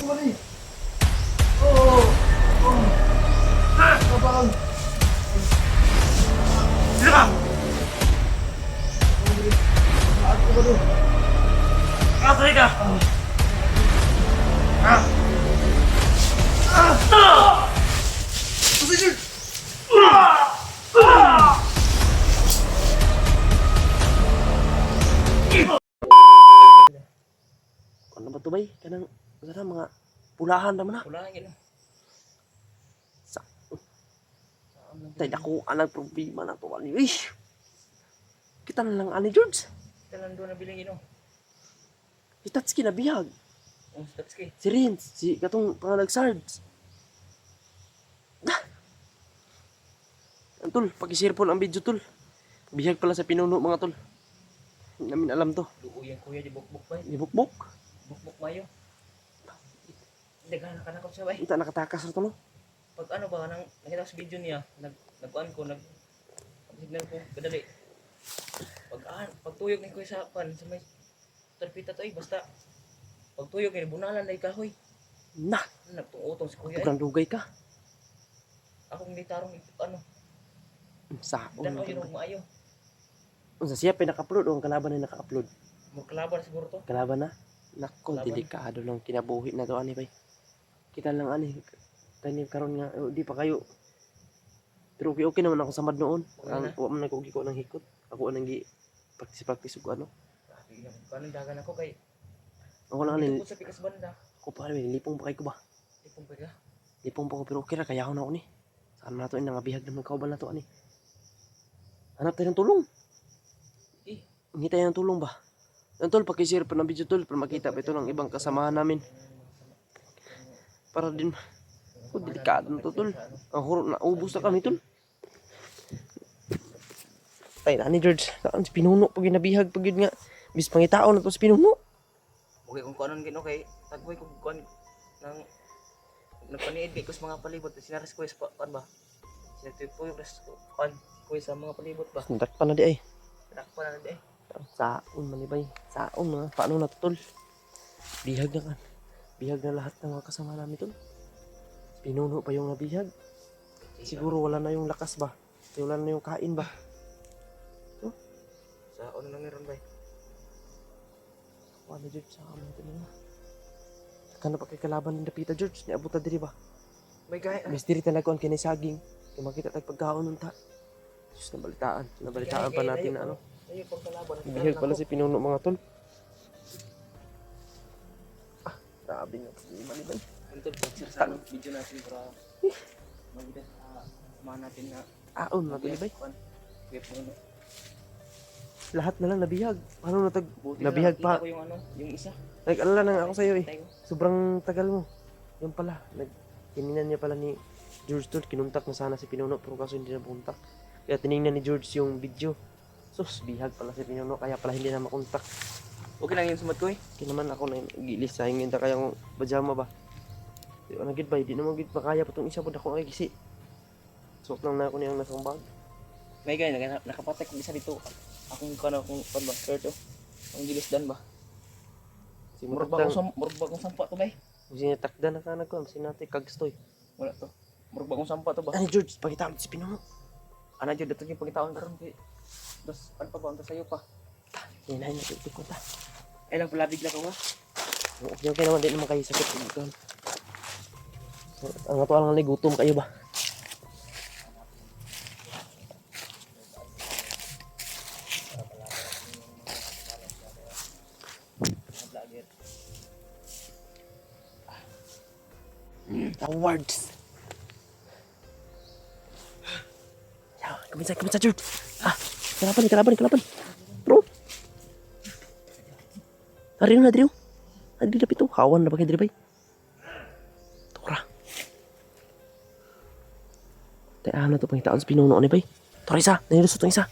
Ano ba ito bay? Kanang mga pulahan naman na. Pulahan yun. Tay dako anang problema na to ani. Kita na lang ani George. Kita lang doon nabiling ino. Itats kinabihag. Tatski. Si Rins, si katong pangalag-sards. Tol, pag-share po ang video tol. Bihag pala sa pinuno mga tol. Hindi namin alam to. Luuyan kuya di bukbuk ba? Di bukbok. Bukbuk mayo. Daghan ka na ko siya ba? Ita nakatakas na to no. Pag ano ba nang nakita sa video niya, nagkuan ko signal ko kadali. Pagtuyog ni kuya sa pan sa may tarpita to basta pagtuyog ni bunalan dai kahoy. Na, Nagtuutong si kuya. tugang dugay ka. Ako hindi tarong ano. Sa Dan o yun maayo. Unsa siya pinaka-upload o ang kalaban na naka-upload? Mo kalaban siguro to. Kalaban na. Nako, Kalaban. delikado lang kinabuhi na to ani bay. Kita lang ani tanim karon nga di pa kayo. Pero okay naman ako samad noon. Ang wa man nagkugi ko nang hikot. Ako nang gi practice ug ano. Kanang dagan ako kay Ako lang ani ko sa pikas banda. ko pa rin lipong pa kay ko ba. Ipong pega. Lipong pa ko pero okay ra kaya ako na ako ni. Saan na to ina nga bihag naman kauban na to ani. Hanap tayo ng tulong. Hingi tayo ng tulong ba? Yan tol, pakishare pa ng video tol para makita pa ito ng ibang kasamahan namin. Para din, delikado na to tol. Ang huro na, ubus na kami tol. Ay, nani George, saan si pinuno pag ginabihag, pag yun nga. Bis pangitao na to si pinuno. Okay kung kanon gino kay tagboy ko kuan nang nagpaniid ko sa mga palibot sinares ko sa pan ba. Sinatupo yung rest ko pan ko sa mga palibot ba. Sindak pa na di ay. Sindak pa na di ay. Saon manibay. Saon mga. Paano na to tol? Bihag na kan. Bihag na lahat ng mga kasama namin tol. Pinuno pa yung nabihag. Siguro wala na yung lakas ba? Wala na yung kain ba? Sa ano nang meron ba? Wala George sa amin ito nila. Kana pa kay kalaban ng Dapita George. Niabot na diri ba? May gaya. Misteri talaga ang kinisaging. Kaya makita tayo pagkaon ng ta. Diyos, nabalitaan. Nabalitaan pa natin na ano. Ayun pag kalaban. Bihag pala si pinuno mga tol. Sabi nga. Malibay. Until picture sa video natin para magida samahan natin na Aon na malibay. Kuya puno. Lahat na lang nabihag. Paano natag... Buti Nabihag na pa. ko yung ano, yung isa. Nag-alala na ako sa'yo eh. Tayo. Sobrang tagal mo. Yan pala. Kininan niya pala ni George tol. Kinuntak na sana si pinuno. Pero kaso hindi na puntak. Kaya tinignan ni George yung video. Sus, bihag pala si pinuno. Kaya pala hindi na makontak. Okay lang yung sumat ko eh. Kaya naman ako na gilis sa hingin. Kaya yung pajama ba? Di ko nagid ba? Di naman gid makaya pa itong isa po. Ako nakikisi. Suot lang na ako niyang nasang bag. May gaya, nakapatek ko isa dito. Akong pan ba? Shirt oh. Ang gilis dan ba? Si Murag ba kong sampa to ba eh? Kasi natakda na ka na ko. Sinati kagstoy. Wala to. Murag ba kong sampa to ba? Ano George? Pakita si pinuno. Ano dyan, dito yung pagkitaon karon kay. Tapos, ano pa ba? Ano sa'yo pa? Hinahin na ito ko ta. Ay lang pala bigla ko ba? Okay naman din naman kayo sakit. Ang ato lang gutom kayo ba? Awards. Kaminsa George. Kalaban. Bro. Ari na Adrio. Adri dapat itu kawan na pakai Adri bay. Tora. Tay ano to pangitaan sa pinuno ni bay. Tora isa, nanilusot ang isa.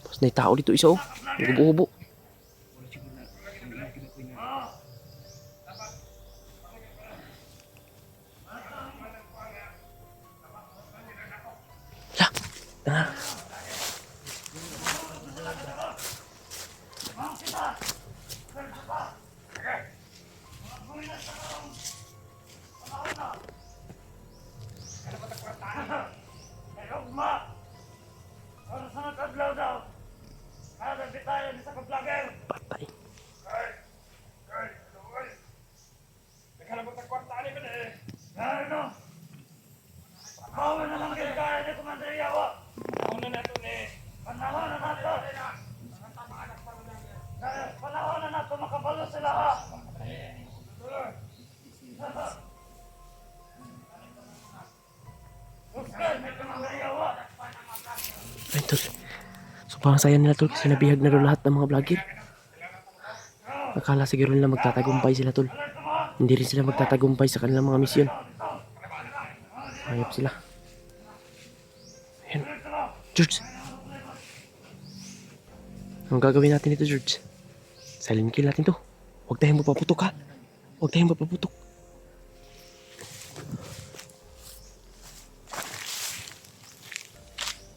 Tapos na tao dito isa oh. Nagbububo. Ayun tol. Sobrang saya nila tol kasi nabihag na doon lahat ng mga vlogger. Akala siguro nila magtatagumpay sila tol. Hindi rin sila magtatagumpay sa kanilang mga misyon. Hayop sila. Ayun. George. Anong gagawin natin dito, George? Silent kill natin to. Huwag tayong mapaputok ha. Huwag tayong mapaputok.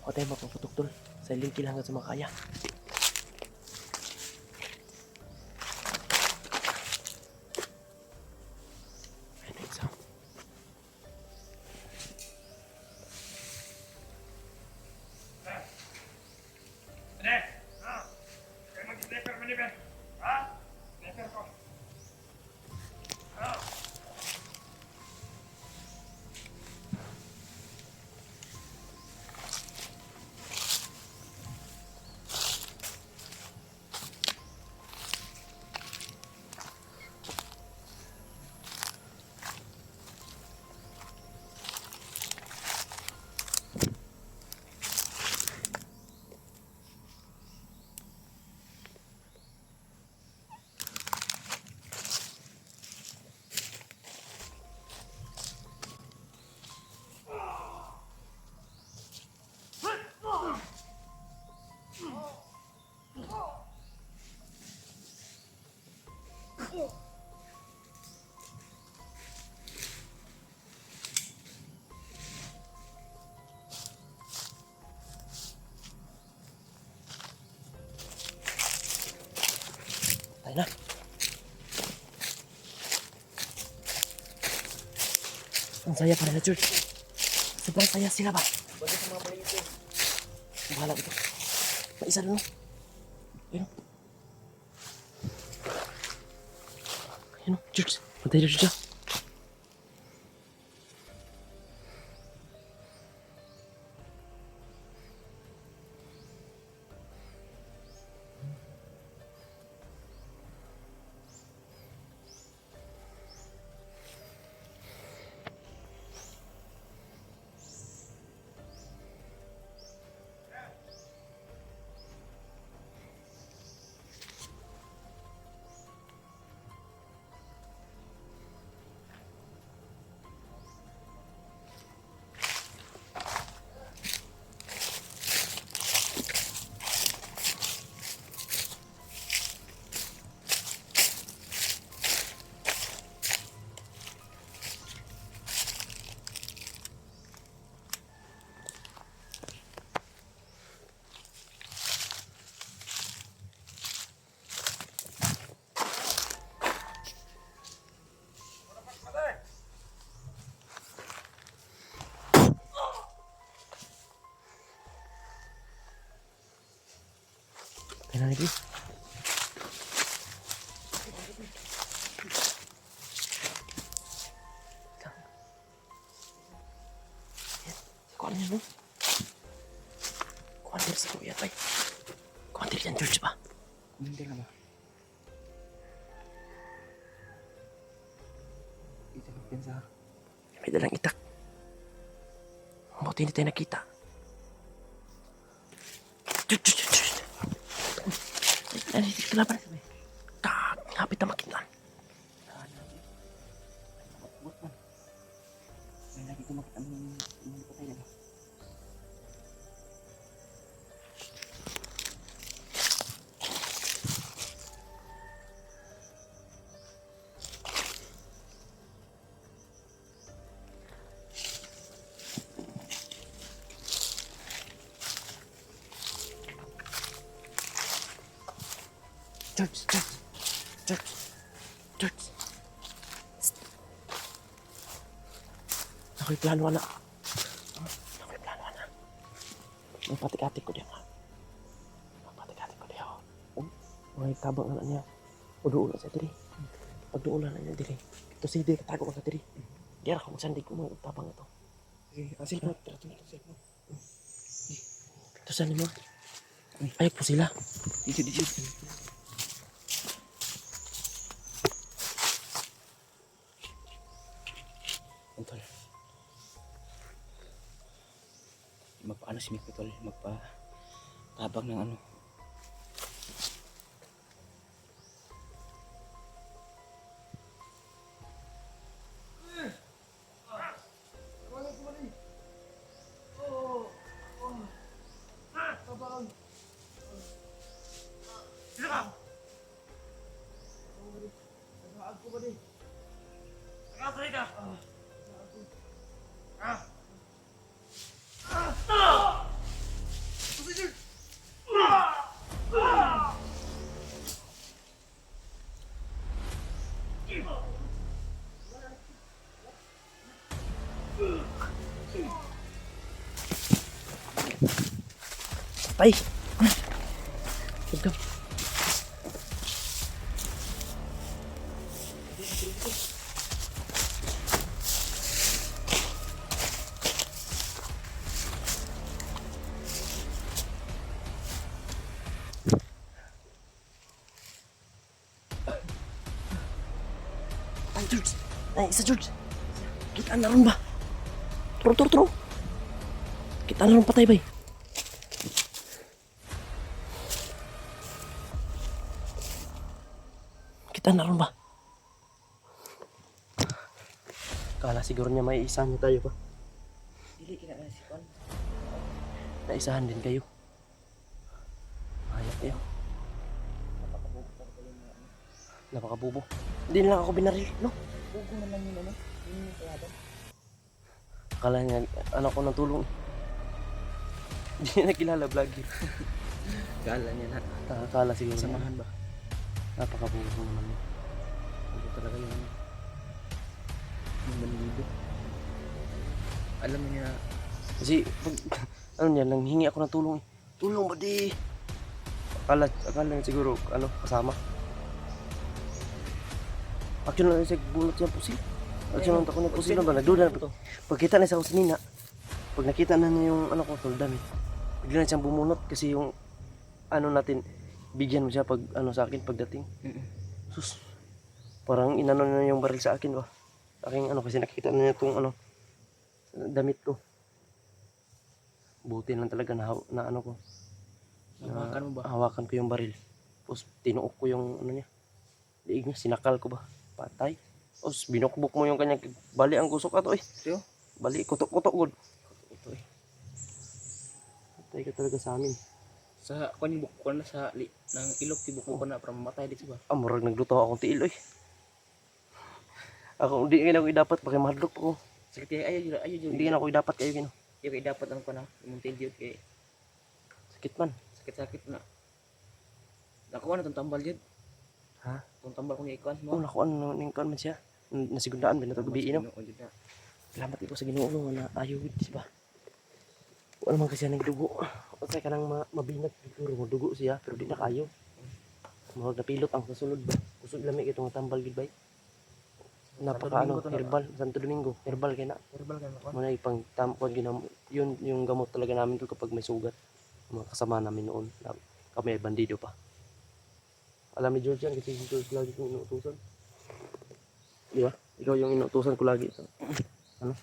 Huwag tayong mapaputok tol. Silent kill hanggang sa makaya. Ayun, exam. Tayo na. Ang saya pa nila, George. Sobrang saya sila ba? Balik sa mga paligid. Bahala ito. May isa doon. Ayun. Ayun, George. Pantay na, George. Kaya na lagi. Kuhan niya, no? Kuhan sa kuya, tay. Kuhan yan, George ba? Hindi na ba? Ito ka pinsa. May dalang itak. Mabuti hindi tayo nakita. George. Ay, dito na ba? Kapit na makitlan. Buat man. May lagi ko makita ng patay na ba? George. Ako'y plano na. Magpatik-atik ko diyan ha. Mga tabang anak niya. Ulo-ulo sa diri. Pag doon na niya diri. Ito si diri katago ka sa diri. Di ako magsandig ko mga tapang ito. Sige, asil po. Tara, tara, asil po. Ito saan mo? Ay po sila. Dito, dito. Tol. Magpaano si Miko, tol? Magpa-tabang ng ano. Tay! Huwag ka. Ay, George! Ay, isa George! Kitaan na ron ba? Turo. Kitaan na ron patay ba eh? Kita na ron ba? Kala siguro niya may isahan niya tayo pa. Dili kina na si Juan. Naisahan din kayo. Hayop kayo. Napakabubo. Hindi na lang ako binaril, no? Bugo na lang yun, ano? Yun yung kalaban. Akala niya, ano ko ng tulong. Hindi niya nakilala vlogger. Kala niya na. Akala siguro niya. Samahan ba? Napakabubo naman niya. Ano talaga yun? Yung manlibo. Alam mo niya na Kasi, pag, ano niya, nang hingi ako ng tulong eh. Tulong ba di? Akala niya siguro, ano, kasama. Actually, lang siya bunot siya pusi. Actually, lang ako na pusi lang ba? Nagduda na po. Pagkita na sa kusinina, pag nakita na niya yung ano ko, toldan eh. Bigla na siyang bumunot kasi yung ano natin, bigyan mo siya pag ano sa akin pagdating. Sus, parang inano na yung baril sa akin ba? Aking ano kasi nakita na niya itong ano, damit ko. Buti lang talaga na ano ko. hawakan mo ba? Hawakan ko yung baril. Tapos tinuok ko yung ano niya. Diig niya, sinakal ko ba? Patay. Tapos binukbok mo yung kanyang bali ang gusok ato eh. Siyo? Bali, kutok-kutok gud. Ito eh. Patay ka talaga sa amin. Sa kuning buko na sa ng ilok ti buko na para mamatay dito ba? Murag nagluto akong tiil oy. Ako hindi nga ako dapat pakay mahadlok ko. Sakit ayo jud. Hindi nga ako dapat kayo gino. Yung kay dapat ano ko na, yung jud kay Sakit man. sakit na. Nakuha na tong tambal jud. Ha? Tong tambal ko ni ikuan Oh, mo. naku ano ning kan man siya. Nasigundaan ba na to gabi inom. Salamat iko sa Ginoo nga ayaw gid siya ba. Wala man kasi nagdugo. Unsay kanang mabinat siguro mo dugo siya pero di na kayo. Murag napilot ang kasulod ba. Kusog lami itong tambal gid bay. Napaka ano, herbal, Santo Domingo, herbal kay na. Herbal kan ako. Muna ipang pag yun yung gamot talaga namin to kapag may sugat. Mga kasama namin noon. Kami ay bandido pa. Alam ni George yan kasi si George lagi kong inuutusan. Di ba? Ikaw yung inuutusan ko lagi. So, ano?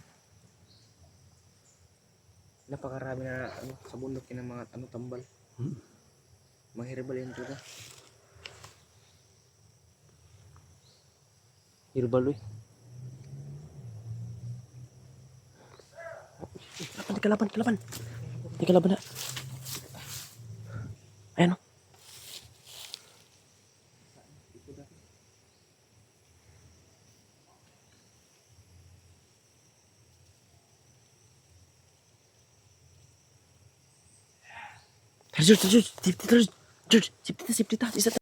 Napakarami na ano sa bundok ng mga ano tambal. Mga herbal yan talaga. Herbal eh. Kalaban. Di kalaban na. Ayan o. George, sip tita, isa